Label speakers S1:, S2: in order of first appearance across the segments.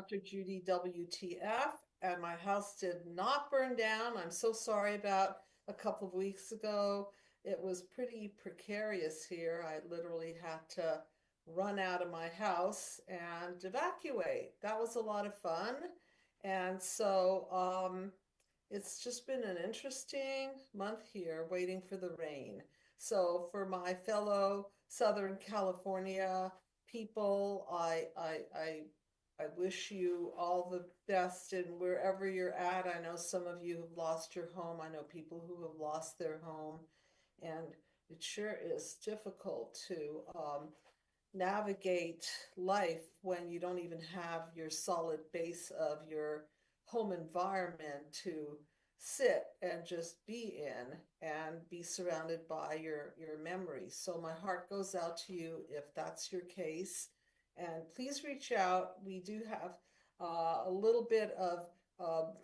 S1: Dr. Judy WTF, and my house did not burn down. I'm so sorry about a couple of weeks ago. It was pretty precarious here. I literally had to run out of my house and evacuate. That was a lot of fun. And so it's just been an interesting month here waiting for the rain. So for my fellow Southern California people, I wish you all the best in wherever you're at. I know some of you have lost your home. I know people who have lost their home, and it sure is difficult to navigate life when you don't even have your solid base of your home environment to sit and just be in and be surrounded by your memories. So my heart goes out to you if that's your case. And please reach out. We do have a little bit of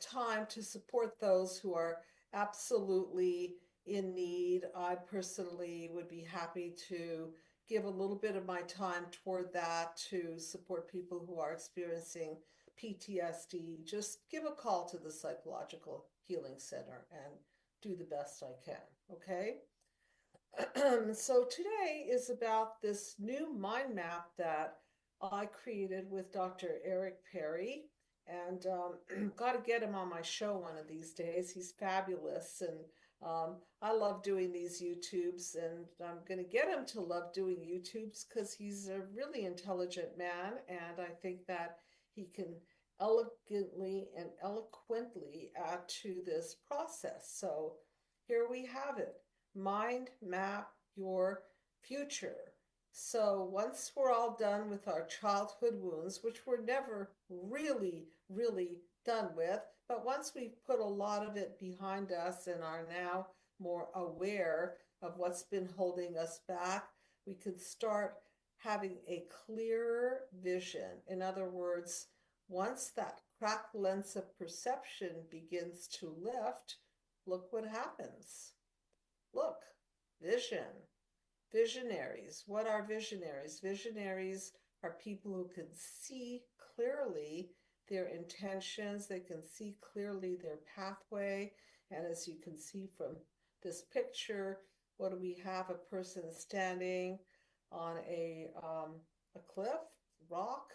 S1: time to support those who are absolutely in need. I personally would be happy to give a little bit of my time toward that to support people who are experiencing PTSD. Just give a call to the Psychological Healing Center and do the best I can, okay? So today is about this new mind map that I created with Dr. Eric Perry, and got to get him on my show one of these days. He's fabulous, and I love doing these YouTubes, and I'm going to get him to love doing YouTubes because he's a really intelligent man, and I think that he can elegantly and eloquently add to this process. So here we have it. Mind map your future. So once we're all done with our childhood wounds, which we're never really done with, but once we've put a lot of it behind us and are now more aware of what's been holding us back, we can start having a clearer vision. In other words, once that cracked lens of perception begins to lift, look what happens. Look, vision. Visionaries. What are visionaries? Visionaries are people who can see clearly their intentions, they can see clearly their pathway. And as you can see from this picture, what do we have? A person standing on a cliff, rock,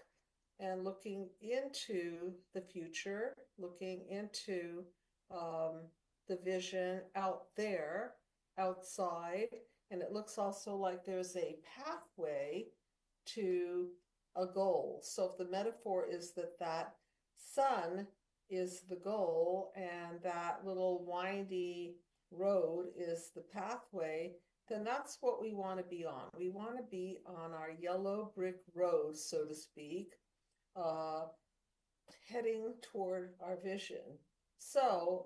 S1: and looking into the future, looking into um, the vision out there, outside. And it looks also like there's a pathway to a goal. So if the metaphor is that that sun is the goal and that little windy road is the pathway, then that's what we want to be on. We want to be on our yellow brick road, so to speak, uh, heading toward our vision. So,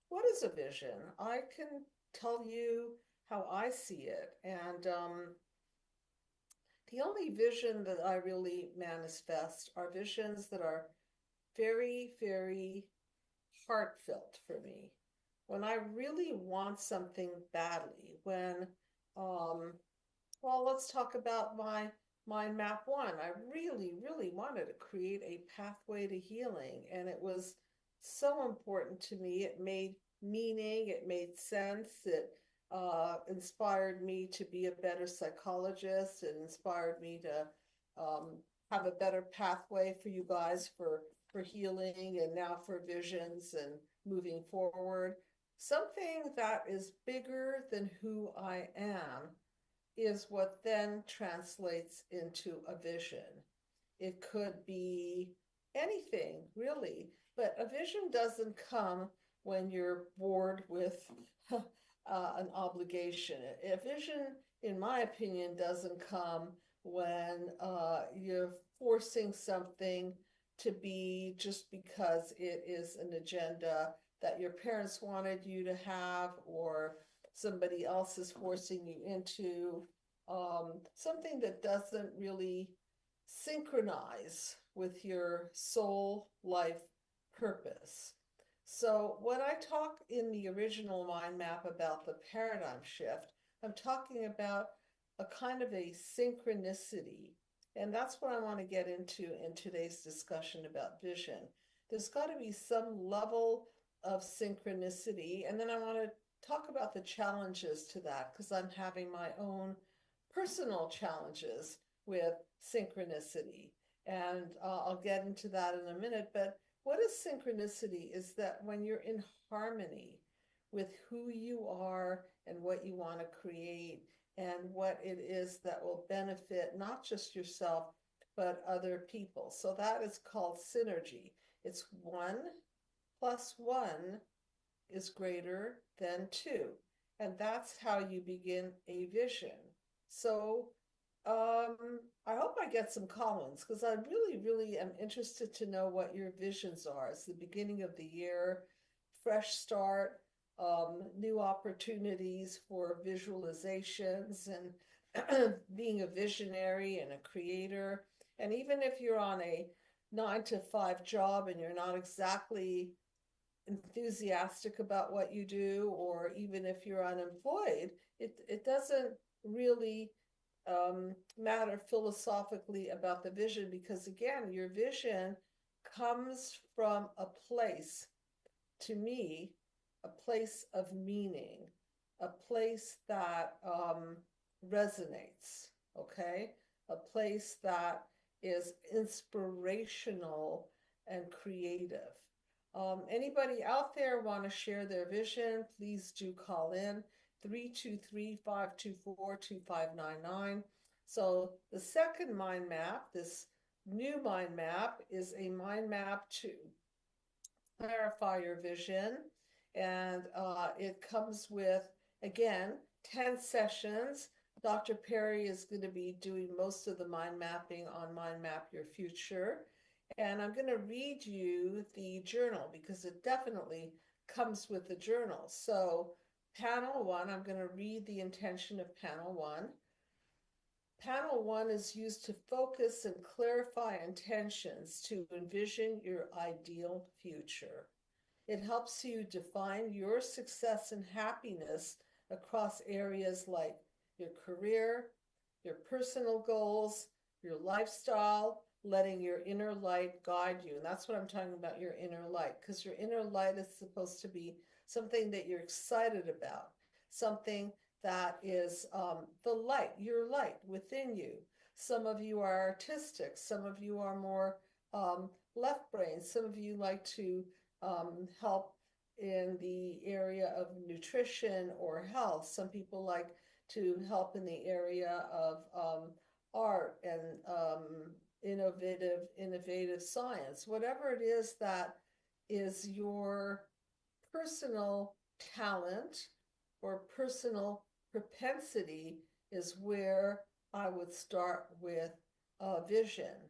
S1: what is a vision? I can tell you how I see it. And the only vision that I really manifest are visions that are very heartfelt for me. When I really want something badly, when um, well, let's talk about my mind map one. I really wanted to create a pathway to healing, and it was so important to me. It made meaning, it made sense, it inspired me to be a better psychologist, it inspired me to have a better pathway for you guys for healing and now for visions and moving forward. Something that is bigger than who I am is what then translates into a vision. It could be anything, really, but a vision doesn't come when you're bored with an obligation. A vision, in my opinion, doesn't come when you're forcing something to be just because it is an agenda that your parents wanted you to have or somebody else is forcing you into, something that doesn't really synchronize with your soul life purpose. So when I talk in the original mind map about the paradigm shift, I'm talking about a kind of a synchronicity And that's what I want to get into in today's discussion about vision. There's got to be some level of synchronicity. And then I want to talk about the challenges to that because I'm having my own personal challenges with synchronicity. And I'll get into that in a minute. But what is synchronicity? Is that when you're in harmony with who you are and what you want to create and what it is that will benefit not just yourself, but other people. So that is called synergy. It's 1 + 1 is greater than 2. And that's how you begin a vision. So I hope I get some comments because I really, really am interested to know what your visions are. It's the beginning of the year, fresh start, new opportunities for visualizations and being a visionary and a creator. And even if you're on a 9 to 5 job and you're not exactly enthusiastic about what you do, or even if you're unemployed, it doesn't really matter philosophically about the vision because, again, your vision comes from a place, to me, a place of meaning, a place that resonates, okay? A place that is inspirational and creative. Anybody out there want to share their vision? Please do call in 323-524-2599. So the second mind map, this new mind map, is a mind map to clarify your vision. And it comes with, again, 10 sessions. Dr. Perry is going to be doing most of the mind mapping on Mind Map Your Future. And I'm going to read you the journal because it definitely comes with the journal. So panel 1, I'm going to read the intention of panel 1. Panel 1 is used to focus and clarify intentions to envision your ideal future. It helps you define your success and happiness across areas like your career, your personal goals, your lifestyle, letting your inner light guide you. And that's what I'm talking about, your inner light, because your inner light is supposed to be something that you're excited about, something that is the light, your light within you. Some of you are artistic, some of you are more left brain, some of you like to help in the area of nutrition or health. Some people like to help in the area of art and innovative science. Whatever it is that is your personal talent or personal propensity is where I would start with vision.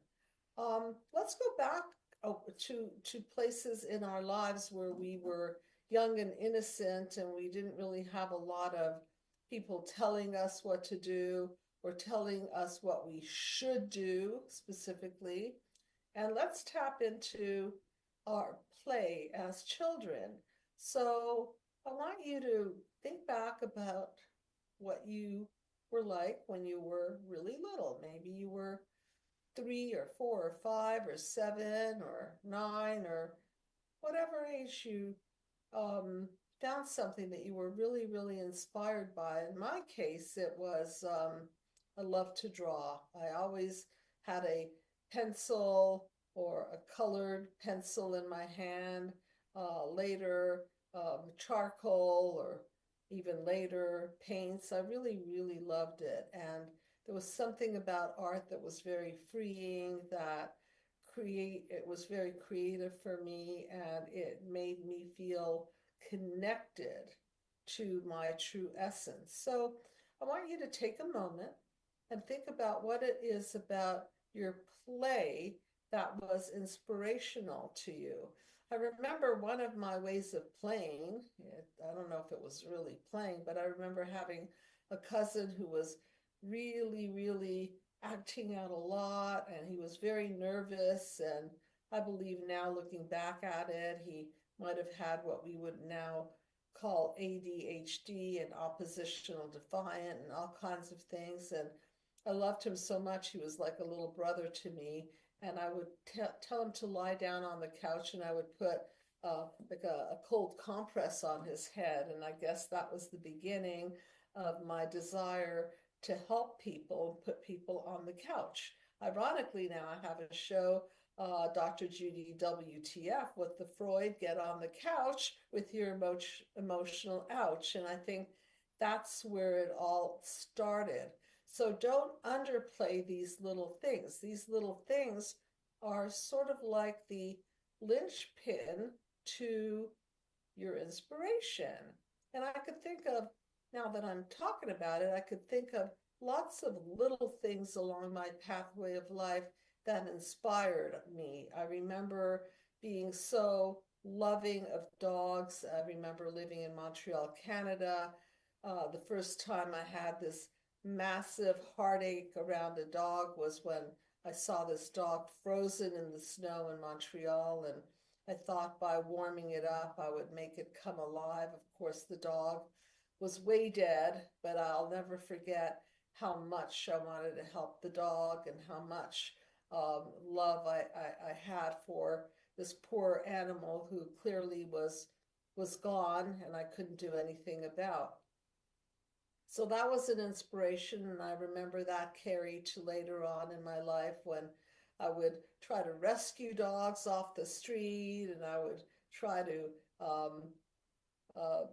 S1: Let's go back to places in our lives where we were young and innocent and we didn't really have a lot of people telling us what to do or telling us what we should do specifically. And let's tap into our play as children. So I want you to think back about what you were like when you were really little. Maybe you were 3 or 4 or 5 or 7 or 9 or whatever age you found something that you were really, really inspired by. In my case, it was I love to draw. I always had a pencil or a colored pencil in my hand. Later, charcoal or even later paints. I really, really loved it. And there was something about art that was very freeing, that it was very creative for me, and it made me feel connected to my true essence. So I want you to take a moment and think about what it is about your play that was inspirational to you. I remember one of my ways of playing, I don't know if it was really playing, but I remember having a cousin who was really, really acting out a lot, and he was very nervous. And I believe now, looking back at it, he might have had what we would now call ADHD and oppositional defiant and all kinds of things. And I loved him so much. He was like a little brother to me. And I would tell him to lie down on the couch, and I would put like a cold compress on his head. And I guess that was the beginning of my desire to help people, put people on the couch. Ironically, now I have a show, Dr. Judy WTF, with the Freud, get on the couch with your emotional ouch. And I think that's where it all started. So don't underplay these little things. These little things are sort of like the linchpin to your inspiration. And I could think of, now that I'm talking about it, I could think of lots of little things along my pathway of life that inspired me. I remember being so loving of dogs. I remember living in Montreal, Canada. The first time I had this massive heartache around a dog was when I saw this dog frozen in the snow in Montreal, and I thought by warming it up, I would make it come alive. Of course, the dog was way dead, but I'll never forget how much I wanted to help the dog and how much love I had for this poor animal who clearly was gone and I couldn't do anything about. So that was an inspiration, and I remember that carried to later on in my life when I would try to rescue dogs off the street, and I would try to um, uh,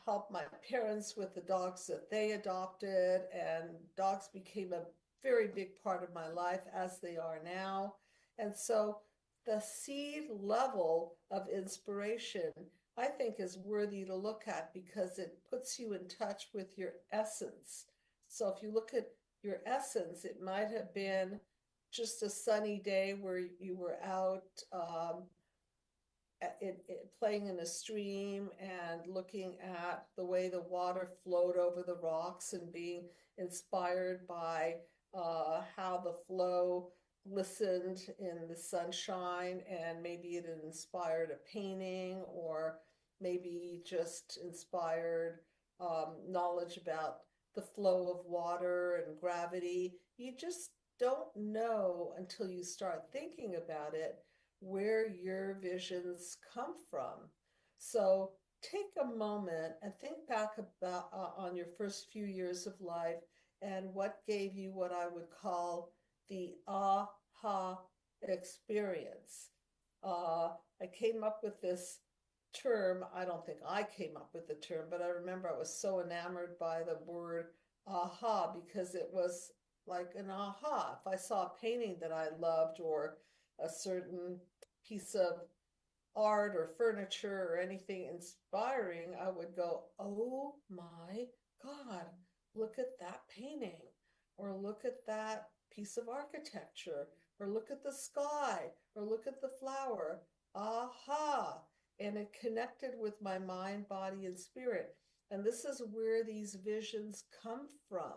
S1: help my parents with the dogs that they adopted, and dogs became a very big part of my life as they are now. And so the seed level of inspiration, I think, is worthy to look at because it puts you in touch with your essence. So if you look at your essence, it might have been just a sunny day where you were out playing in a stream and looking at the way the water flowed over the rocks and being inspired by how the flow glistened in the sunshine, and maybe it inspired a painting, or maybe just inspired knowledge about the flow of water and gravity. You just don't know until you start thinking about it where your visions come from. So take a moment and think back about on your first few years of life and what gave you what I would call the aha experience. I came up with this term. I don't think I came up with the term, but I remember I was so enamored by the word aha because it was like an aha. If I saw a painting that I loved or a certain piece of art or furniture or anything inspiring, I would go, oh my God, look at that painting, or look at that piece of architecture, or look at the sky, or look at the flower. Aha! And it connected with my mind, body, and spirit. And this is where these visions come from.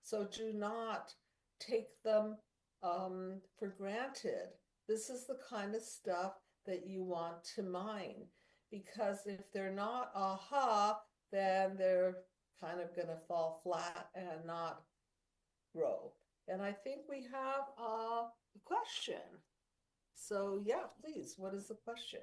S1: So do not take them for granted. This is the kind of stuff that you want to mine, because if they're not aha, then they're kind of going to fall flat and not grow. And I think we have a question. So yeah, please, what is the question?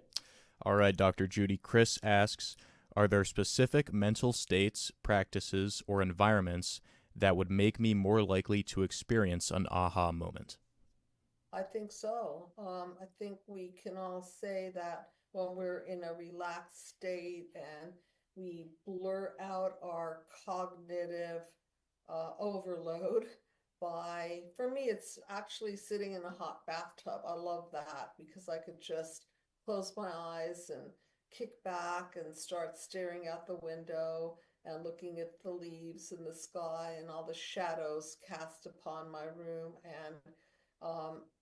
S2: All right, Dr. Judy. Chris asks, are there specific mental states, practices, or environments that would make me more likely to experience an aha moment?
S1: I think so. I think we can all say that when we're in a relaxed state and we blur out our cognitive overload by, for me, it's actually sitting in a hot bathtub. I love that because I could just close my eyes and kick back and start staring out the window and looking at the leaves and the sky and all the shadows cast upon my room. And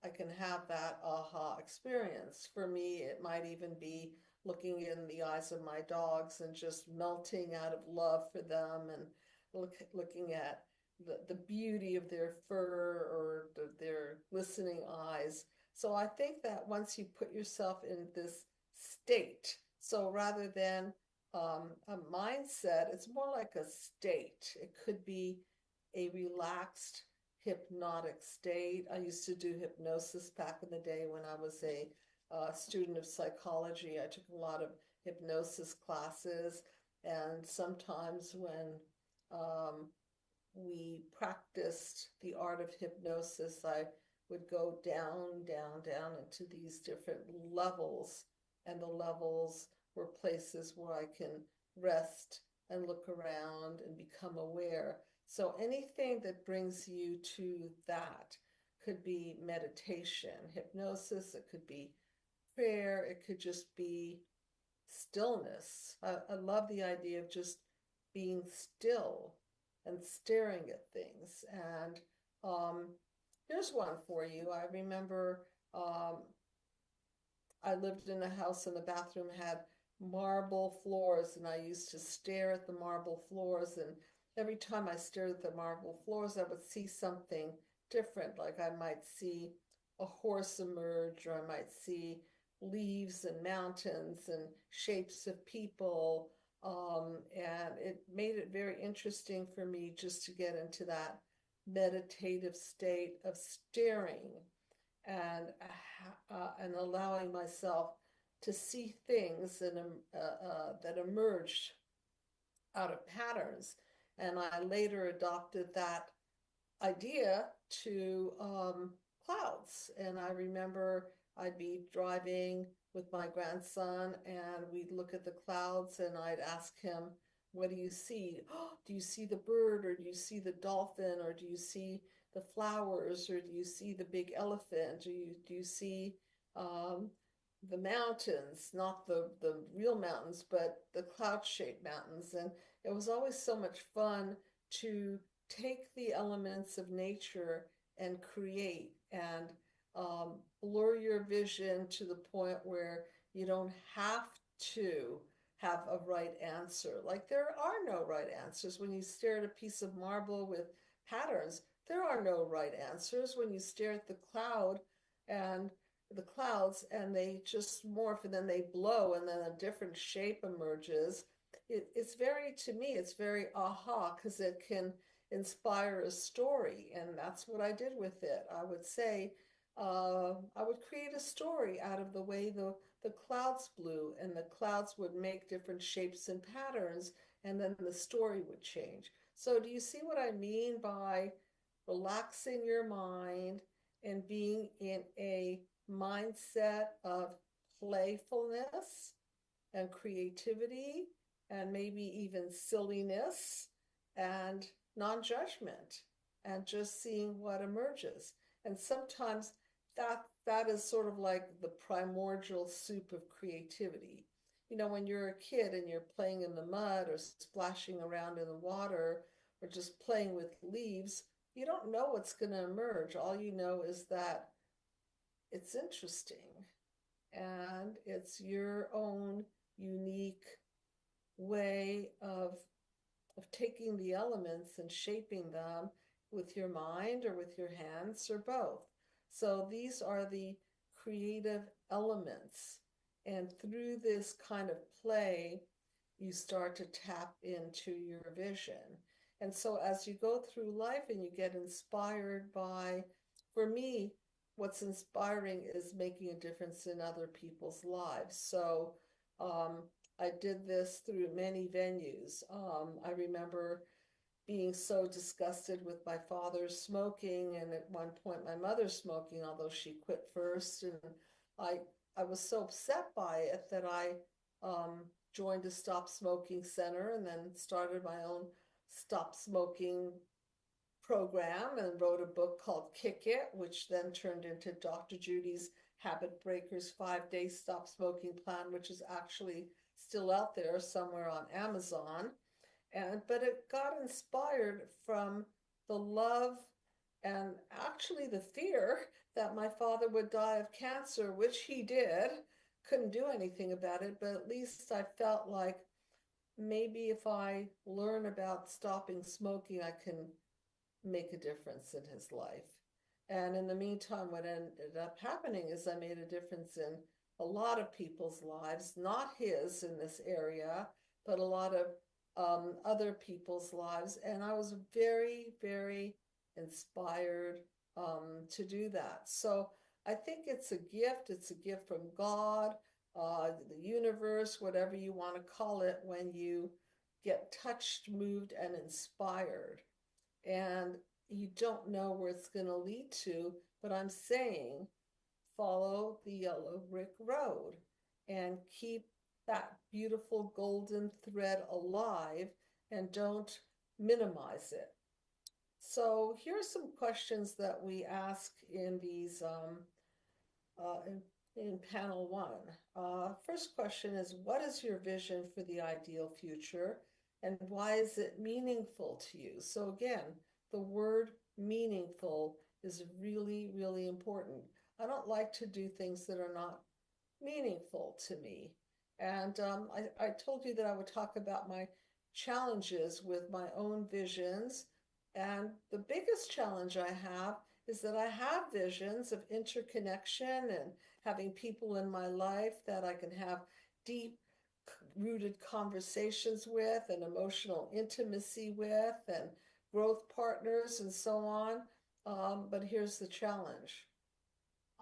S1: I can have that aha experience. For me, it might even be looking in the eyes of my dogs and just melting out of love for them, and looking at the beauty of their fur or their glistening eyes. So I think that once you put yourself in this state, so rather than a mindset, it's more like a state. It could be a relaxed hypnotic state. I used to do hypnosis back in the day when I was a student of psychology. I took a lot of hypnosis classes, and sometimes when we practiced the art of hypnosis, I would go down, down, down into these different levels, and the levels were places where I can rest and look around and become aware. So anything that brings you to that could be meditation, hypnosis, it could be prayer, it could just be stillness. I love the idea of just being still and staring at things. And here's one for you. I remember I lived in a house and the bathroom had marble floors, and I used to stare at the marble floors. And every time I stared at the marble floors, I would see something different. Like I might see a horse emerge, or I might see leaves and mountains and shapes of people. And it made it very interesting for me just to get into that meditative state of staring and allowing myself to see things that emerged out of patterns. And I later adopted that idea to clouds. And I remember I'd be driving with my grandson and we'd look at the clouds and I'd ask him, what do you see? Oh, do you see the bird, or do you see the dolphin, or do you see the flowers, or do you see the big elephant, or do you see the mountains, not the real mountains, but the cloud-shaped mountains? And it was always so much fun to take the elements of nature and create and blur your vision to the point where you don't have to have a right answer. Like there are no right answers. When you stare at a piece of marble with patterns, there are no right answers. When you stare at the clouds and they just morph and then they blow and then a different shape emerges, it's very, to me, it's very aha, because it can inspire a story. And that's what I did with it. I would say, I would create a story out of the way the clouds blew, and the clouds would make different shapes and patterns, and then the story would change. So do you see what I mean by relaxing your mind and being in a mindset of playfulness and creativity and maybe even silliness and non-judgment and just seeing what emerges? And sometimes that is sort of like the primordial soup of creativity. You know, when you're a kid and you're playing in the mud or splashing around in the water or just playing with leaves, you don't know what's going to emerge. All you know is that it's interesting and it's your own unique way of taking the elements and shaping them with your mind or with your hands or both. So these are the creative elements. And through this kind of play, you start to tap into your vision. And so as you go through life and you get inspired by, for me, what's inspiring is making a difference in other people's lives. So I did this through many venues. I remember being so disgusted with my father smoking, and at one point my mother smoking, although she quit first. And I was so upset by it that I joined a stop smoking center and then started my own stop smoking program and wrote a book called Kick It, which then turned into Dr. Judy's Habit Breakers 5-Day Stop Smoking Plan, which is actually still out there somewhere on Amazon. But it got inspired from the love and actually the fear that my father would die of cancer, which he did. Couldn't do anything about it, but at least I felt like maybe if I learn about stopping smoking, I can make a difference in his life. And in the meantime, what ended up happening is I made a difference in a lot of people's lives, not his in this area, but a lot of other people's lives. And I was very, very inspired to do that. So I think it's a gift. It's a gift from God, the universe, whatever you want to call it, when you get touched, moved, and inspired. And you don't know where it's going to lead to, but I'm saying follow the yellow brick road and keep that beautiful golden thread alive and don't minimize it. So here are some questions that we ask in these in panel one. First question is, what is your vision for the ideal future, and why is it meaningful to you? So again, the word meaningful is really, really important. I don't like to do things that are not meaningful to me. And I told you that I would talk about my challenges with my own visions. And the biggest challenge I have is that I have visions of interconnection and having people in my life that I can have deep rooted conversations with and emotional intimacy with and growth partners and so on. But here's the challenge.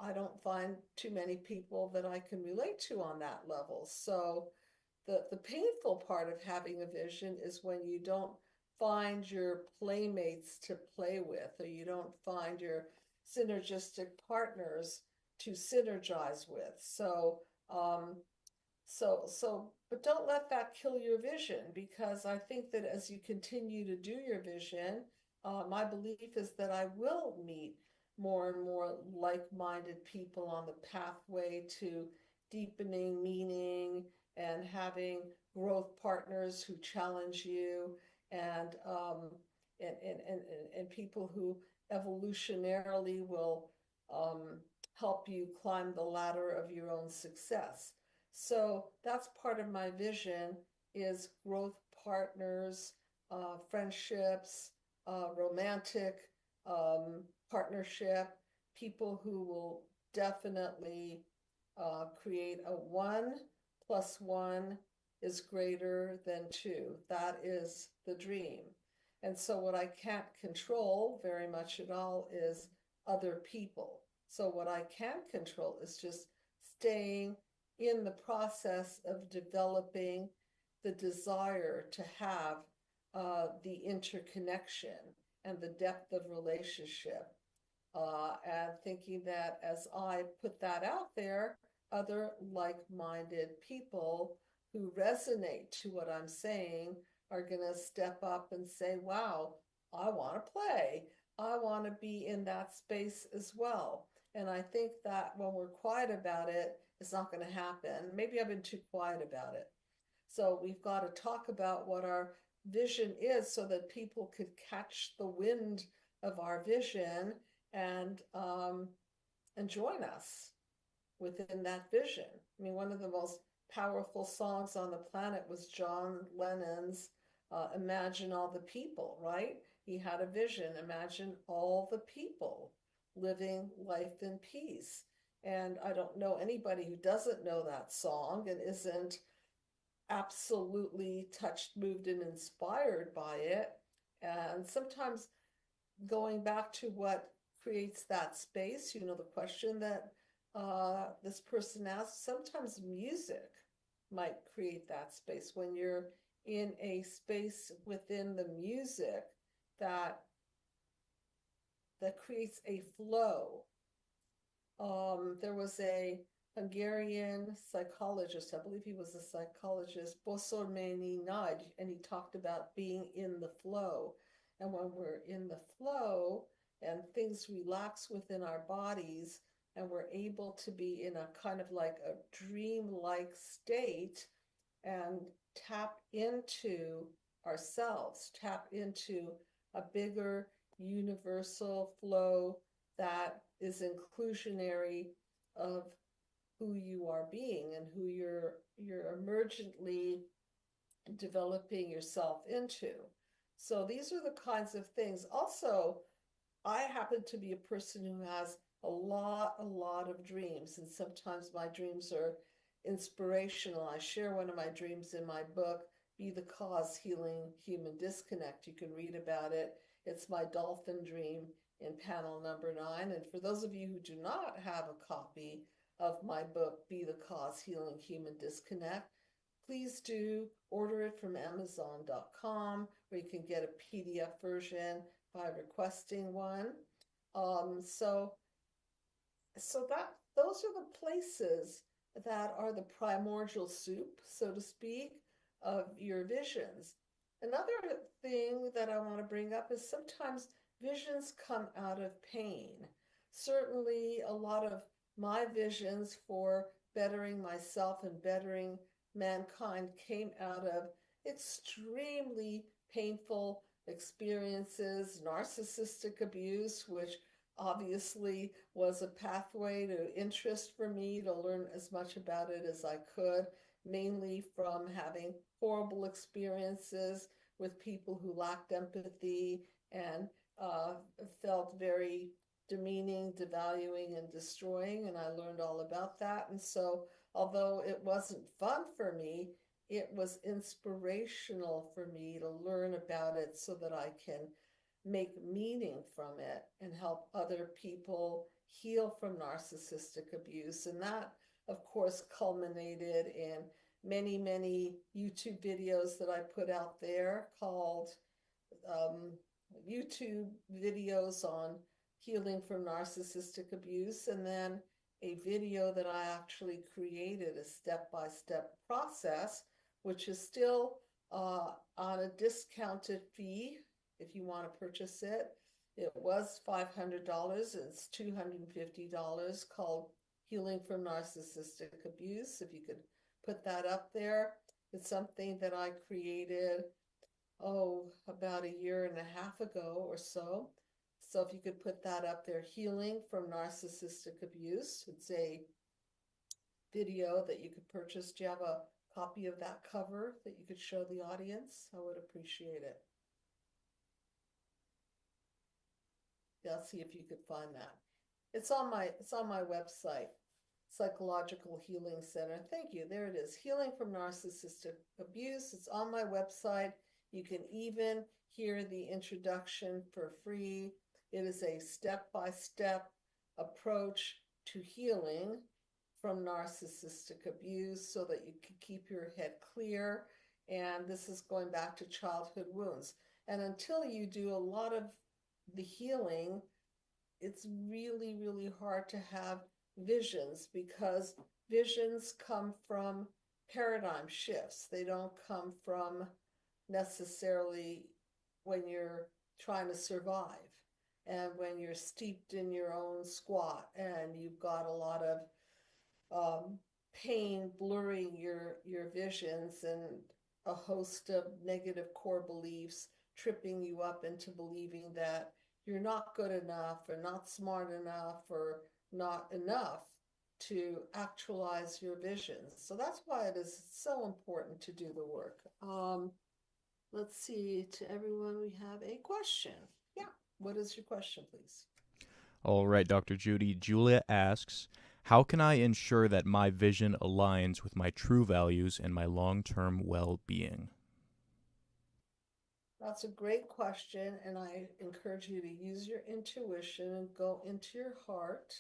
S1: I don't find too many people that I can relate to on that level. So the painful part of having a vision is when you don't find your playmates to play with, or you don't find your synergistic partners to synergize with. But don't let that kill your vision, because I think that as you continue to do your vision, my belief is that I will meet more and more like-minded people on the pathway to deepening meaning and having growth partners who challenge you, and and people who evolutionarily will help you climb the ladder of your own success. So that's part of my vision, is growth partners, friendships, romantic partnership, people who will definitely create a 1 + 1 is greater than 2. That is the dream. And so what I can't control very much at all is other people. So what I can control is just staying in the process of developing the desire to have the interconnection and the depth of relationship, and thinking that as I put that out there, other like-minded people who resonate to what I'm saying are going to step up and say, wow, I want to play. I want to be in that space as well. And I think that when we're quiet about it, it's not going to happen. Maybe I've been too quiet about it. So we've got to talk about what our vision is so that people could catch the wind of our vision and join us within that vision. I mean, one of the most powerful songs on the planet was John Lennon's Imagine All the People, right? He had a vision, imagine all the people living life in peace. And I don't know anybody who doesn't know that song and isn't absolutely touched, moved, and inspired by it. And sometimes going back to what creates that space, the question that this person asked, sometimes music might create that space. When you're in a space within the music that creates a flow. There was a Hungarian psychologist, I believe he was a psychologist, 𝗬𝗎𝗓𝗏𝗏, and he talked about being in the flow. And when we're in the flow and things relax within our bodies and we're able to be in a kind of like a dream-like state and tap into ourselves, tap into a bigger universal flow that is inclusionary of who you are being and who you're emergently developing yourself into. So these are the kinds of things. Also, I happen to be a person who has a lot of dreams, and sometimes my dreams are inspirational. I share one of my dreams in my book, Be the Cause Healing Human Disconnect. You can read about it. It's my dolphin dream in panel number 9. And for those of you who do not have a copy of my book, Be the Cause Healing Human Disconnect, please do order it from Amazon.com, or you can get a PDF version by requesting one. So those are the places that are the primordial soup, so to speak, of your visions. Another thing that I want to bring up is sometimes visions come out of pain. Certainly, a lot of my visions for bettering myself and bettering mankind came out of extremely painful experiences, narcissistic abuse, which obviously was a pathway to interest for me to learn as much about it as I could, mainly from having horrible experiences with people who lacked empathy and felt very demeaning, devaluing, and destroying, and I learned all about that. And so, although it wasn't fun for me, it was inspirational for me to learn about it so that I can make meaning from it and help other people heal from narcissistic abuse. And that, of course, culminated in many, many YouTube videos that I put out there called YouTube videos on healing from narcissistic abuse, and then a video that I actually created, a step-by-step process, which is still on a discounted fee if you want to purchase it. It was $500, it's $250, called Healing from Narcissistic Abuse. If you could put that up there. It's something that I created, about 1.5 years ago or so. So if you could put that up there, Healing from Narcissistic Abuse. It's a video that you could purchase. Do you have a copy of that cover that you could show the audience? I would appreciate it. Yeah, see if you could find that. It's on my website, Psychological Healing Center. Thank you. There it is. Healing from Narcissistic Abuse. It's on my website. You can even hear the introduction for free. It is a step-by-step approach to healing from narcissistic abuse so that you can keep your head clear. And this is going back to childhood wounds. And until you do a lot of the healing, it's really, really hard to have visions, because visions come from paradigm shifts. They don't come from necessarily when you're trying to survive and when you're steeped in your own squat and you've got a lot of pain blurring your visions and a host of negative core beliefs tripping you up into believing that you're not good enough or not smart enough or not enough to actualize your visions. So that's why it is so important to do the work. Let's see, to everyone, we have a question. Yeah, what is your question, please?
S2: All right, Dr. Judy. Julia asks, how can I ensure that my vision aligns with my true values and my long-term well-being?
S1: That's a great question, and I encourage you to use your intuition and go into your heart,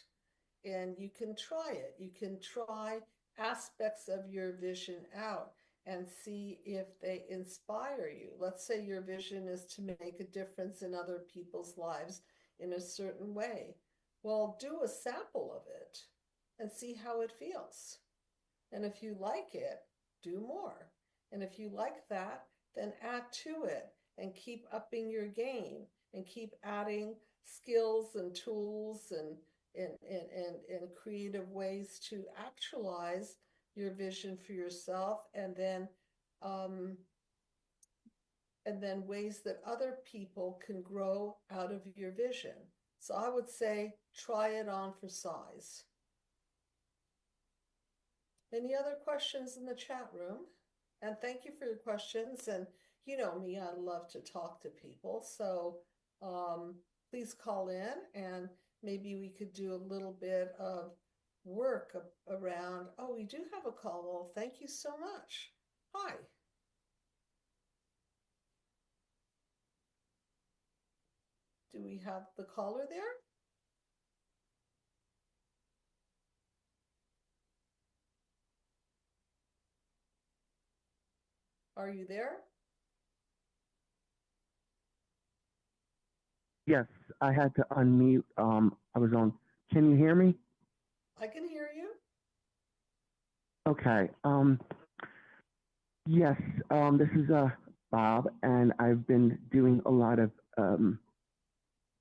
S1: and you can try it. You can try aspects of your vision out and see if they inspire you. Let's say your vision is to make a difference in other people's lives in a certain way. Well, do a sample of it and see how it feels. And if you like it, do more. And if you like that, then add to it and keep upping your game and keep adding skills and tools and creative ways to actualize your vision for yourself, and then ways that other people can grow out of your vision. So I would say try it on for size. Any other questions in the chat room? And thank you for your questions. And you know me, I love to talk to people. So please call in and maybe we could do a little bit of work around, we do have a call. Well, thank you so much. Hi. Do we have the caller there? Are you there?
S3: Yes, I had to unmute. I was on. Can you hear me?
S1: I can hear you.
S3: Okay. Yes, this is Bob, and I've been doing a lot of.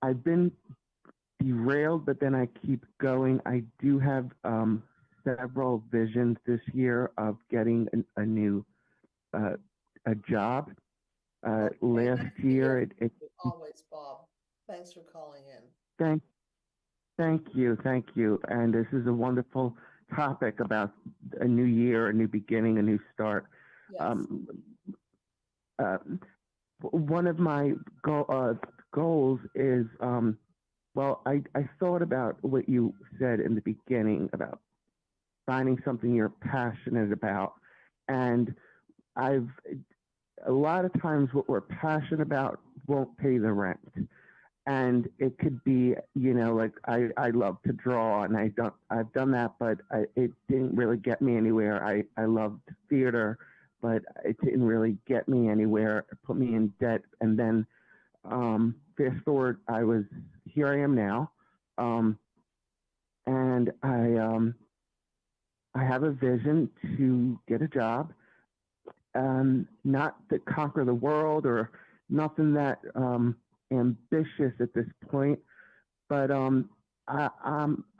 S3: I've been derailed, but then I keep going. I do have several visions this year of getting a new a job.
S1: Okay,
S3: Last
S1: nice to
S3: year,
S1: hear from
S3: it
S1: you always, Bob. Thanks for calling in.
S3: thank you. And this is a wonderful topic about a new year, a new beginning, a new start.
S1: Yes.
S3: One of my goals is, well, I thought about what you said in the beginning about finding something you're passionate about. And a lot of times what we're passionate about won't pay the rent. And it could be, like I love to draw, and I've done that, but it didn't really get me anywhere. I loved theater, but it didn't really get me anywhere. It put me in debt. And then fast forward, here I am now. And I have a vision to get a job, not to conquer the world or nothing that ambitious at this point, but I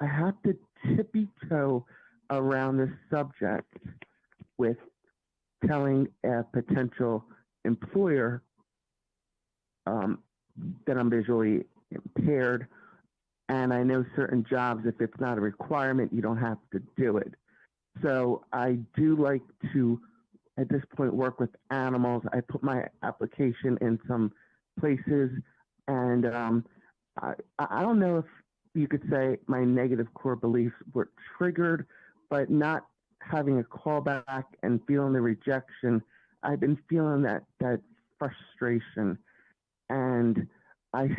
S3: have to tippy toe around this subject with telling a potential employer that I'm visually impaired, and I know certain jobs, if it's not a requirement, you don't have to do it. So I do like to, at this point, work with animals. I put my application in some places, and I don't know if you could say my negative core beliefs were triggered, but not having a callback and feeling the rejection, I've been feeling that frustration. And I'm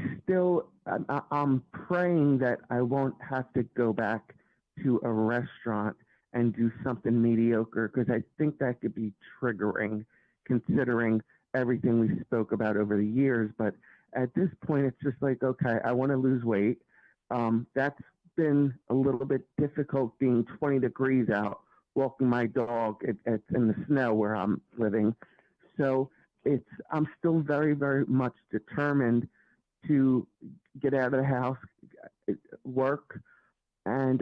S3: praying that I won't have to go back to a restaurant and do something mediocre, because I think that could be triggering considering everything we spoke about over the years. But at this point, it's just like, okay, I want to lose weight. That's been a little bit difficult being 20 degrees out, walking my dog it's in the snow where I'm living. So I'm still very, very much determined to get out of the house, work, and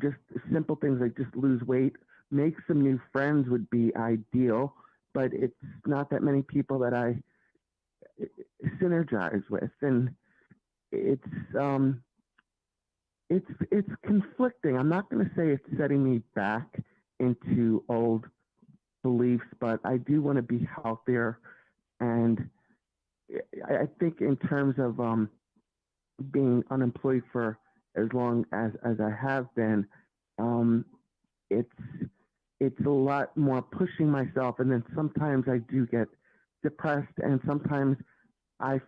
S3: just simple things like just lose weight, make some new friends would be ideal, but it's not that many people that I synergize with, and it's conflicting. I'm not going to say it's setting me back into old beliefs, but I do want to be healthier. And I think in terms of being unemployed for as long as I have been, it's a lot more pushing myself. And then sometimes I do get depressed, and sometimes I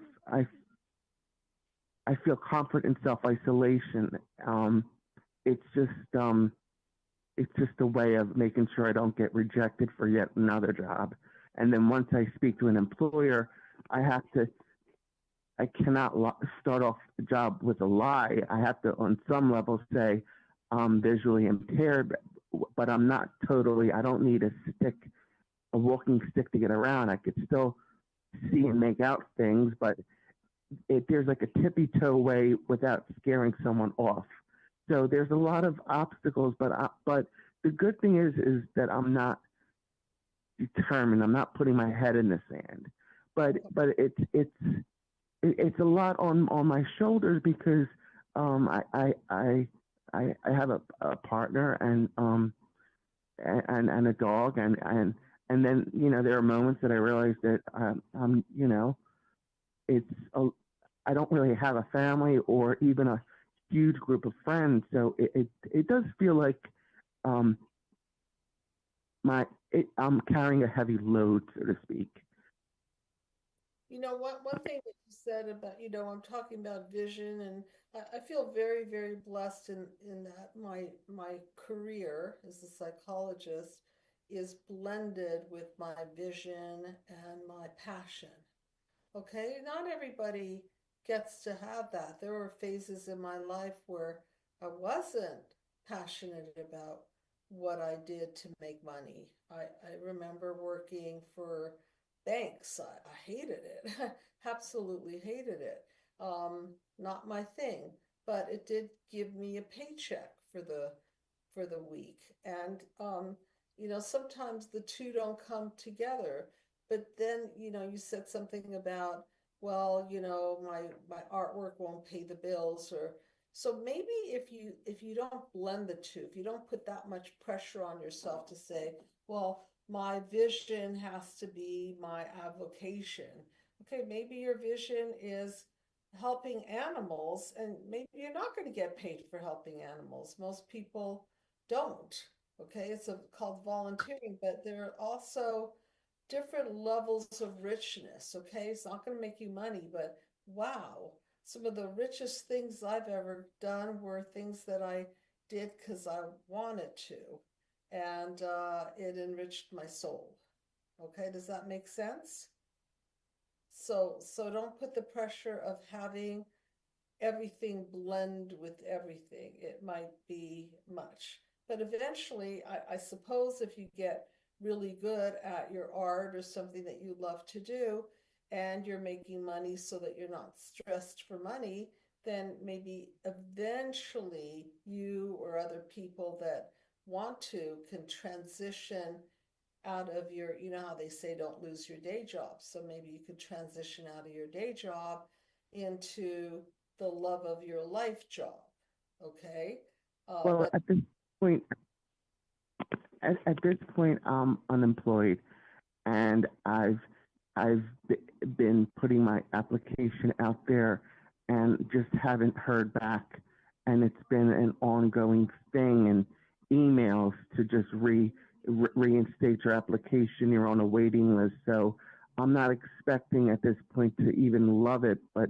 S3: feel comfort in self-isolation. It's just a way of making sure I don't get rejected for yet another job. And then once I speak to an employer, I cannot start off the job with a lie. I have to, on some level, say I'm visually impaired, but I'm not totally. I don't need a walking stick to get around. I could still see and make out things, but there's like a tippy toe way without scaring someone off. So there's a lot of obstacles, but the good thing is that I'm not determined. I'm not putting my head in the sand. But it's a lot on my shoulders, because I have a partner and a dog, and then there are moments that I realize that I don't really have a family or even a huge group of friends, so it does feel like I'm carrying a heavy load, so to speak.
S1: one thing that you said about, I'm talking about vision, and I feel very, very blessed in that my career as a psychologist is blended with my vision and my passion. Okay, not everybody gets to have that. There were phases in my life where I wasn't passionate about what I did to make money. I remember working for banks. I hated it. Absolutely hated it. Not my thing, but it did give me a paycheck for the week. And sometimes the two don't come together. But then, you said something about, well, my artwork won't pay the bills, or so maybe if you don't blend the two, if you don't put that much pressure on yourself to say, well, my vision has to be my avocation. Okay, maybe your vision is helping animals, and maybe you're not going to get paid for helping animals. Most people don't. Okay, called volunteering, but there are also different levels of richness. Okay, it's not going to make you money, but wow, some of the richest things I've ever done were things that I did because I wanted to, and it enriched my soul. Okay, does that make sense? So don't put the pressure of having everything blend with everything. It might be much. But eventually, I suppose if you get really good at your art or something that you love to do, and you're making money so that you're not stressed for money, then maybe eventually you or other people that want to can transition out of your, how they say don't lose your day job. So maybe you could transition out of your day job into the love of your life job. Okay.
S3: Well,
S1: But
S3: point, at this point, I'm unemployed, and I've been putting my application out there, and just haven't heard back. And it's been an ongoing thing, and emails to just reinstate your application. You're on a waiting list, so I'm not expecting at this point to even love it, but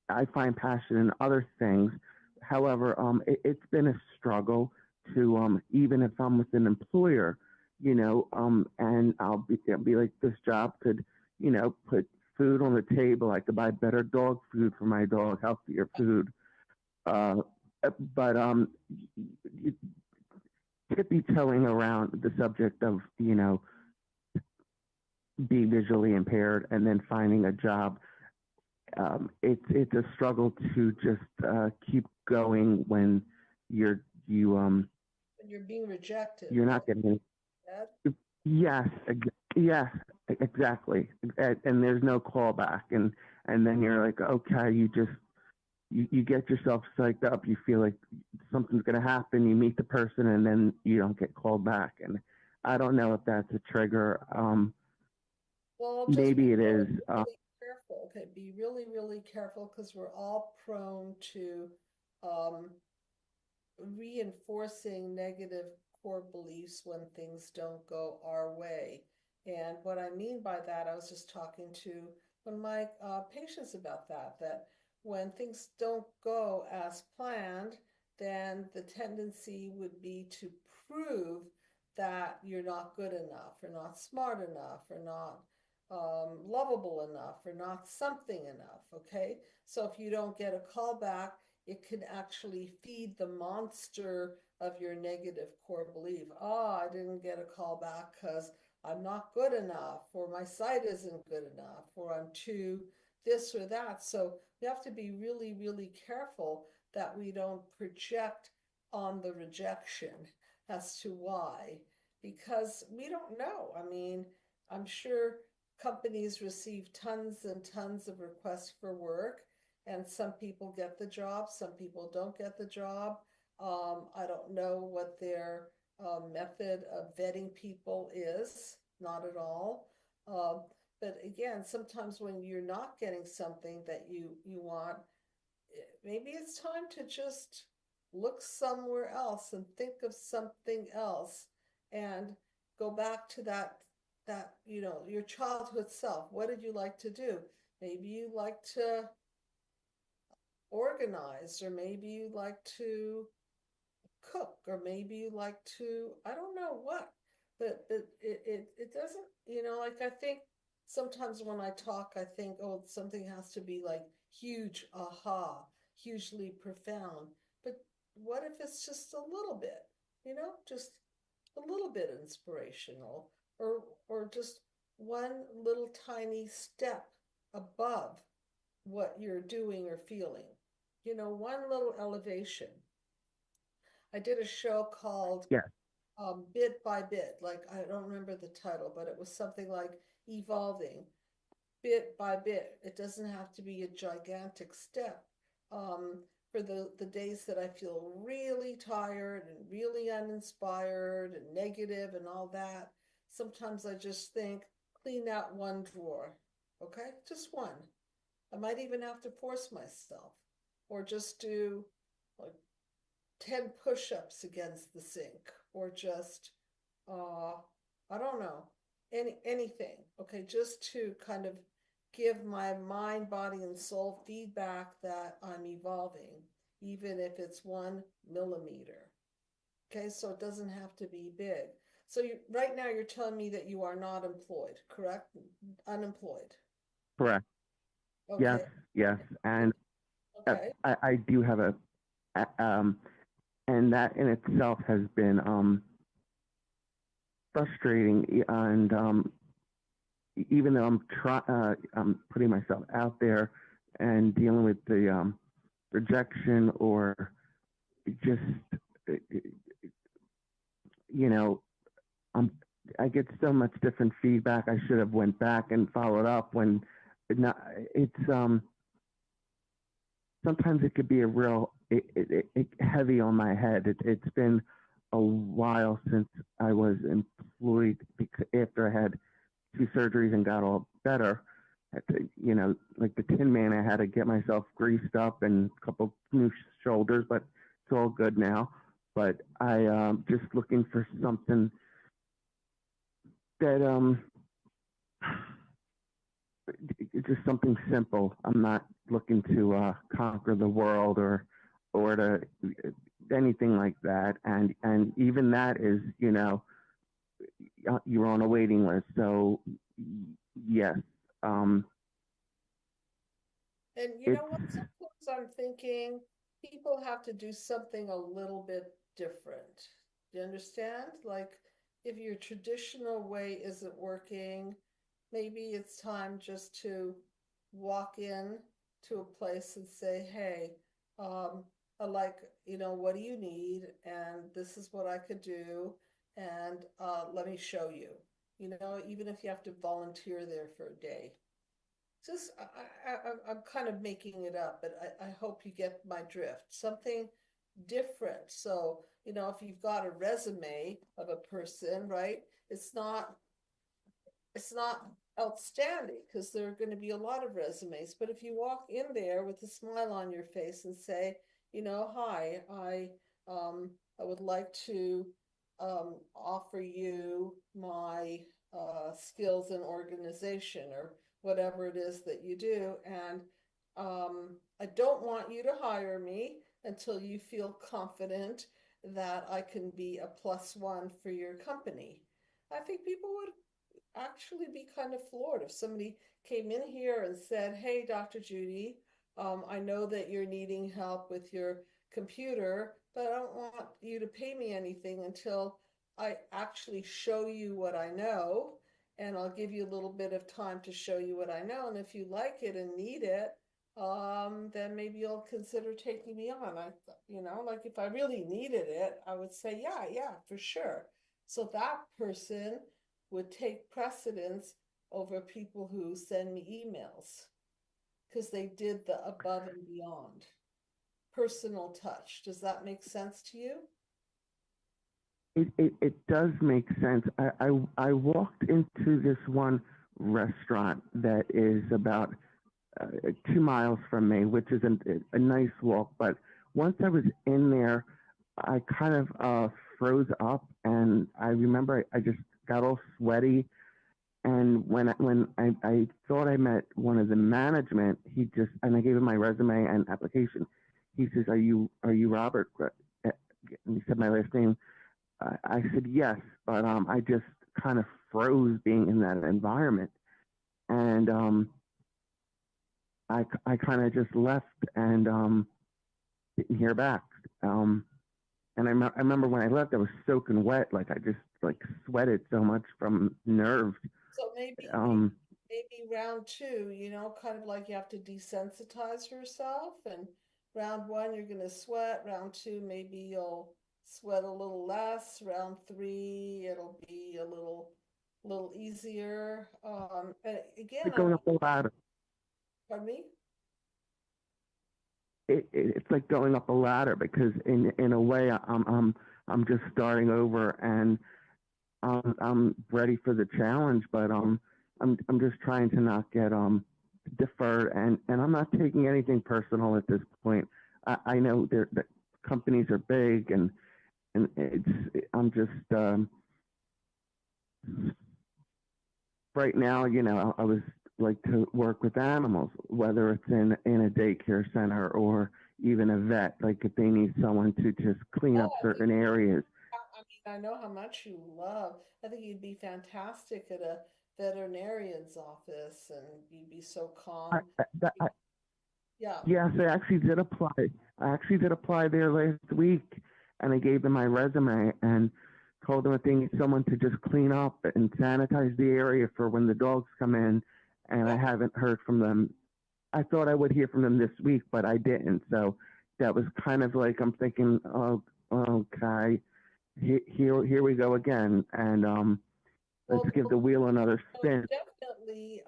S3: I find passion in other things. However, it's been a struggle to, even if I'm with an employer, and I'll be like, this job could, put food on the table. I could buy better dog food for my dog, healthier food. Uh, but you tippy-toeing around the subject of, being visually impaired and then finding a job, it's a struggle to just keep going when you're you
S1: you're being rejected,
S3: you're
S1: right?
S3: not getting.
S1: Dad?
S3: Yes, yes, exactly. And there's no callback, and then you're like, okay, you get yourself psyched up. You feel like something's gonna happen. You meet the person, and then you don't get called back. And I don't know if that's a trigger.
S1: Well, just be
S3: Maybe it
S1: really,
S3: is.
S1: really careful. Okay, be really, really careful because we're all prone to um, reinforcing negative core beliefs when things don't go our way. And what I mean by that, I was just talking to one of my patients about that when things don't go as planned, then the tendency would be to prove that you're not good enough, or not smart enough, or not lovable enough, or not something enough. Okay. So if you don't get a call back, it can actually feed the monster of your negative core belief. Oh, I didn't get a call back because I'm not good enough, or my site isn't good enough, or I'm too this or that. So we have to be really, really careful that we don't project on the rejection as to why, because we don't know. I mean, I'm sure companies receive tons and tons of requests for work, and some people get the job, some people don't get the job. I don't know what their method of vetting people is, not at all. Um, but again, sometimes when you're not getting something that you want, maybe it's time to just look somewhere else and think of something else, and go back to that your childhood self. What did you like to do? Maybe you like to organize, or maybe you like to cook, or maybe you like to, I don't know what, but it doesn't, like I think sometimes when I talk, I think, oh, something has to be like huge, aha, hugely profound. But what if it's just a little bit, just a little bit inspirational, or just one little tiny step above what you're doing or feeling, one little elevation. I did a show called
S3: Yeah.
S1: Bit by Bit. Like, I don't remember the title, but it was something like evolving bit by bit. It doesn't have to be a gigantic step. For the days that I feel really tired and really uninspired and negative and all that, sometimes I just think, clean out one drawer. Okay, just one. I might even have to force myself, or just do like 10 push-ups against the sink, or just uh I don't know, anything. Okay, just to kind of give my mind, body, and soul feedback that I'm evolving, even if it's 1 millimeter. Okay, so it doesn't have to be big. So right now you're telling me that you are not employed, correct? Unemployed.
S3: Correct. Yes,
S1: Okay.
S3: yes. And
S1: Okay.
S3: I do have and that in itself has been frustrating. And even though I'm putting myself out there and dealing with the rejection, or just, uh, you know, um, I get so much different feedback. I should have went back and followed up when it's sometimes it could be a real heavy on my head. It's been a while since I was employed, because after I had 2 surgeries and got all better. Like the Tin Man, I had to get myself greased up and a couple new shoulders, but it's all good now. But I just looking for something that it's just something simple. I'm not looking to conquer the world, or to anything like that. And even that is, you're on a waiting list. So yes,
S1: And you
S3: it's
S1: know what? Sometimes I'm thinking people have to do something a little bit different. Do you understand? Like, if your traditional way isn't working, maybe it's time just to walk in to a place and say, hey, um, I like, what do you need? And this is what I could do. And let me show you, even if you have to volunteer there for a day. Just I'm kind of making it up, but I hope you get my drift. Something different. So, if you've got a resume of a person, right? It's not outstanding, because there are going to be a lot of resumes. But if you walk in there with a smile on your face and say, hi, I would like to offer you my skills in organization, or whatever it is that you do. And I don't want you to hire me until you feel confident that I can be a +1 for your company. I think people would actually be kind of floored if somebody came in here and said, hey, Dr. Judy, I know that you're needing help with your computer, but I don't want you to pay me anything until I actually show you what I know. And I'll give you a little bit of time to show you what I know. And if you like it and need it, then maybe you'll consider taking me on. Like, if I really needed it, I would say, yeah, yeah, for sure. So that person would take precedence over people who send me emails, because they did the above and beyond. Personal touch. Does that make sense to you?
S3: it does make sense. I walked into this one restaurant that is about 2 miles from me, which is a nice walk. But once I was in there, I kind of froze up, and I remember I just got all sweaty, And when I thought I met one of the management, and I gave him my resume and application. He says, "Are you Robert?" And he said my last name. I said yes, but I just kind of froze being in that environment, and I kind of just left and didn't hear back. And I remember when I left, I was soaking wet, like I just like sweated so much from nerves.
S1: So maybe
S3: Um,
S1: round two, kind of like you have to desensitize yourself. And round one, you're gonna sweat. Round two, maybe you'll sweat a little less. Round three, it'll be a little easier. And again,
S3: like going up a ladder.
S1: pardon me?
S3: It's like going up a ladder because in a way I'm just starting over and I'm ready for the challenge, but I'm just trying to not get deferred, and I'm not taking anything personal at this point. I know the companies are big, and I'm just right now, I was like to work with animals, whether it's in a daycare center or even a vet, like if they need someone to just clean up
S1: Oh,
S3: certain areas.
S1: I know how much you love. I think you'd be fantastic at a veterinarian's office, and you'd be so
S3: I,
S1: calm.
S3: I,
S1: Yeah.
S3: Yes, I actually did apply. I actually did apply there last week, and I gave them my resume and told them if they need someone to just clean up and sanitize the area for when the dogs come in. And I haven't heard from them. I thought I would hear from them this week, but I didn't. So that was kind of like I'm thinking, oh, okay, here we go again, and let's
S1: Well,
S3: give the wheel another spin.
S1: definitely,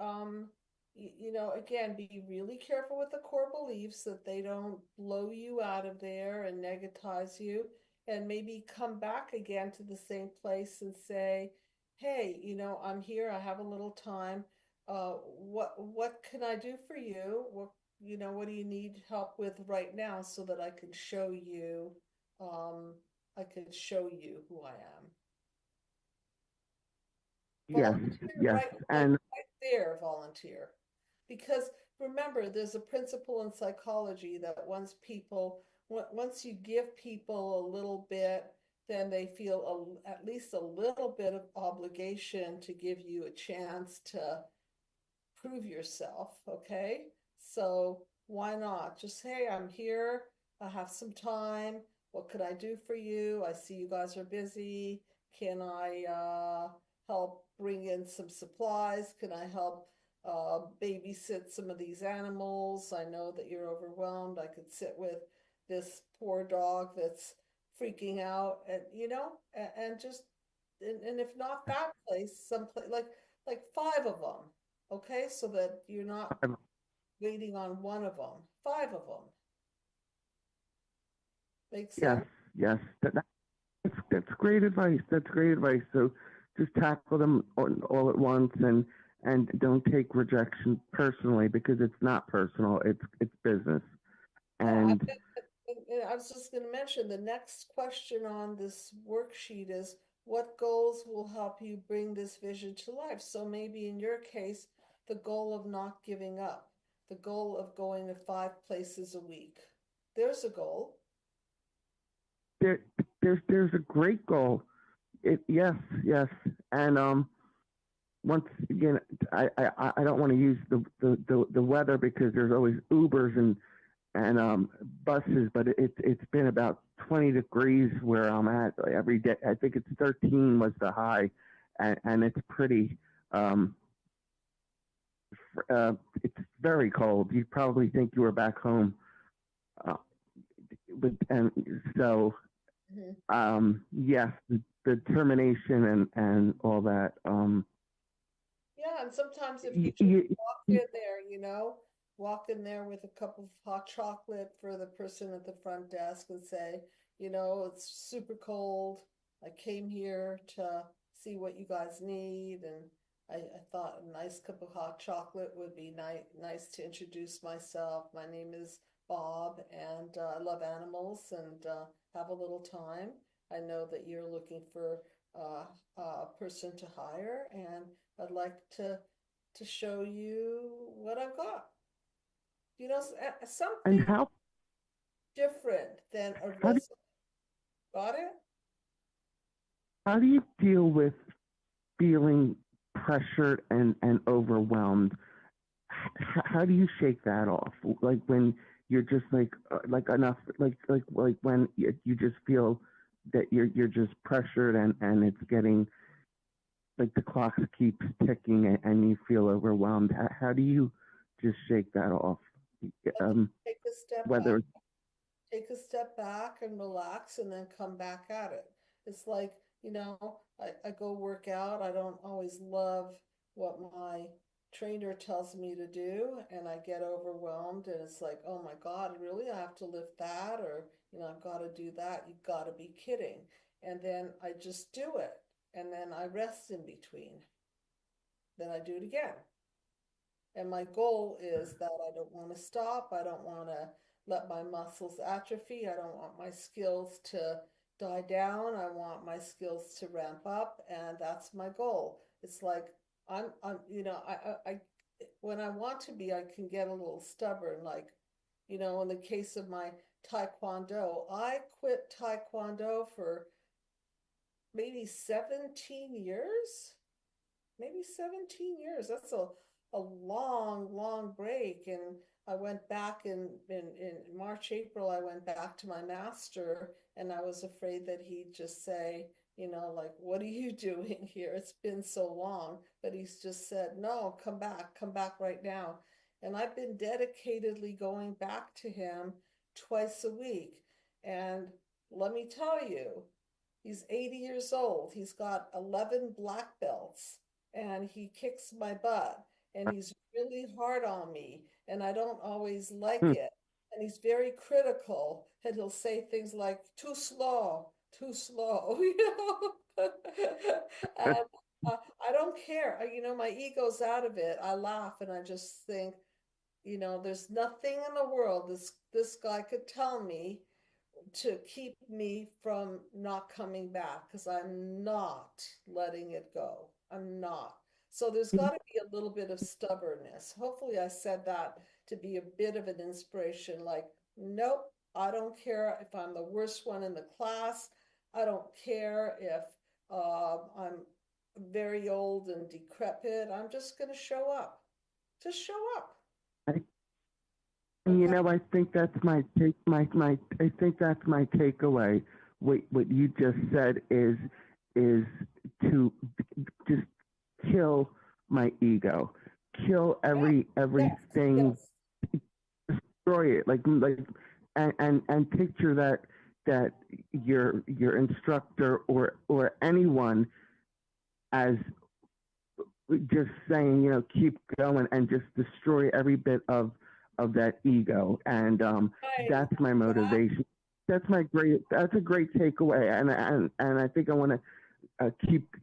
S1: again, be really careful with the core beliefs that they don't blow you out of there and negatize you, and maybe come back again to the same place and say, hey, I'm here, I have a little time. What can I do for you? What do you need help with right now so that um, I can show you who I am.
S3: Yes,
S1: Volunteer,
S3: yes,
S1: right, like
S3: and
S1: right there, volunteer. Because remember, there's a principle in psychology that once you give people a little bit, then they feel at least a little bit of obligation to give you a chance to prove yourself, okay? So why not? Just, hey, I'm here. I have some time. What could I do for you? I see you guys are busy. Can I help bring in some supplies? Can I help babysit some of these animals? I know that you're overwhelmed. I could sit with this poor dog that's freaking out, and just and if not that place, someplace like five of them. Okay, so that you're not waiting on one of them, five of them. Makes
S3: yes,
S1: sense?
S3: yes, that's great advice. That's great advice. So just tackle them all at once, and don't take rejection personally because it's not personal. It's business.
S1: I,
S3: And
S1: and I was just going to mention the next question on this worksheet is what goals will help you bring this vision to life? So maybe in your case, the goal of not giving up, the goal of going to five places a week. There's a goal.
S3: there, there's a great goal. Yes, yes. And once again, I don't want to use the weather because there's always Ubers and buses, but it's been about 20 degrees where I'm at every day. I think it's 13 was the high, and it's pretty. Um, it's very cold. You probably think you were back home, uh, and so
S1: Mhm.
S3: yes, the determination and all that.
S1: Yeah, and sometimes if you
S3: Y-
S1: just
S3: y-
S1: walk in there, walk in there with a cup of hot chocolate for the person at the front desk and say, it's super cold. I came here to see what you guys need, and I thought a nice cup of hot chocolate would be nice to introduce myself. My name is Bob, and I love animals and have a little time. I know that you're looking for a person to hire, and I'd like to show you what I've got. You know,
S3: And
S1: something
S3: how
S1: different than a
S3: how do,
S1: resume. Got it?
S3: how do you deal with feeling pressured and overwhelmed? How do you shake that off? Like when you're just like enough, like when you just feel that you're just pressured and it's getting like the clock keeps ticking and you feel overwhelmed. How do you just shake that off?
S1: I just take a step back.
S3: Whether
S1: Take a step back and relax and then come back at it. It's like, I go work out. I don't always love what my trainer tells me to do, and I get overwhelmed, and it's like, oh my God, really? I have to lift that, or, I've got to do that. You've got to be kidding. And then I just do it, and then I rest in between. Then I do it again. And my goal is that I don't want to stop. I don't want to let my muscles atrophy. I don't want my skills to die down. I want my skills to ramp up. And that's my goal. It's like when I want to be, I can get a little stubborn. Like, in the case of my Taekwondo, I quit Taekwondo for maybe 17 years. Maybe 17 years. That's a long, long break. And I went back in March, April, I went back to my master, and I was afraid that he'd just say, like, what are you doing here? It's been so long. But he's just said, no, come back right now. And I've been dedicatedly going back to him twice a week. And let me tell you, he's 80 years old. He's got 11 black belts, and he kicks my butt, and he's really hard on me, and I don't always like
S3: hmm,
S1: it. And he's very critical, and he'll say things like, too slow, And I don't care. My ego's out of it. I laugh and I just think, there's nothing in the world this guy could tell me to keep me from not coming back, because I'm not letting it go. I'm not. So there's got to be a little bit of stubbornness. Hopefully, I said that to be a bit of an inspiration. Like, nope, I don't care if I'm the worst one in the class. I don't care if I'm very old and decrepit. I'm just going to show up. Just show up.
S3: and
S1: Okay.
S3: I think that's my take. I think that's my takeaway. What you just said is to just kill my ego, kill
S1: Yeah. Yes.
S3: everything,
S1: Yes.
S3: destroy it. And picture that your instructor or anyone as just saying, keep going and just destroy every bit of that ego. And
S1: Right.
S3: that's my motivation. That's a great takeaway. And I think I want to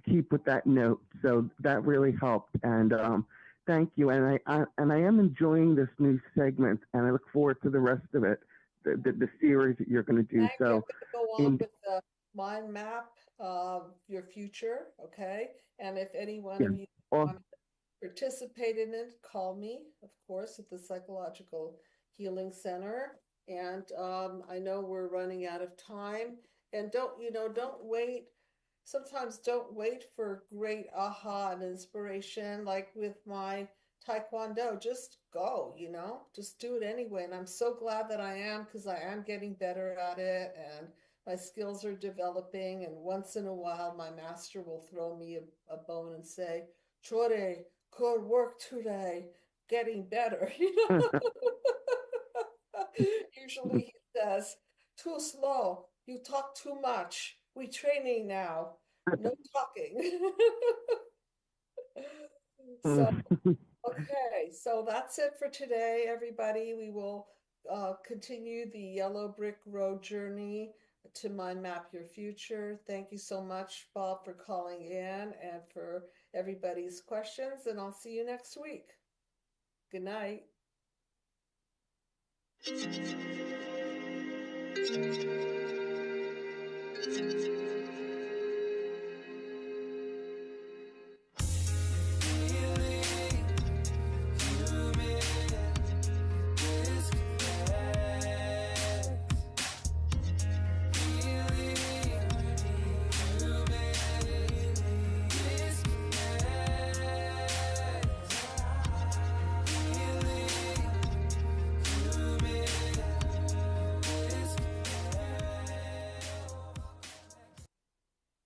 S3: keep with that note. So that really helped. And thank you. And I am enjoying this new segment, and I look forward to the rest of it, the series that you're going to do.
S1: Thank you. I'm
S3: So
S1: going to go on
S3: in
S1: with the mind map of your future, okay? And if any one
S3: yeah,
S1: of you
S3: all,
S1: want to participate in it, call me, of course, at the Psychological Healing Center. And I know we're running out of time. And don't wait. Sometimes don't wait for great aha and inspiration, like with my Taekwondo. Just go, just do it anyway. And I'm so glad that I am, because I am getting better at it, and my skills are developing. And once in a while, my master will throw me a bone and say, 𝗬𝗏𝗧, good work today, getting better. Usually he says, too slow, you talk too much. We training now. No talking. So, okay, so that's it for today, everybody. We will continue the yellow brick road journey to mind map your future. Thank you so much, Bob, for calling in and for everybody's questions, and I'll see you next week. Good night.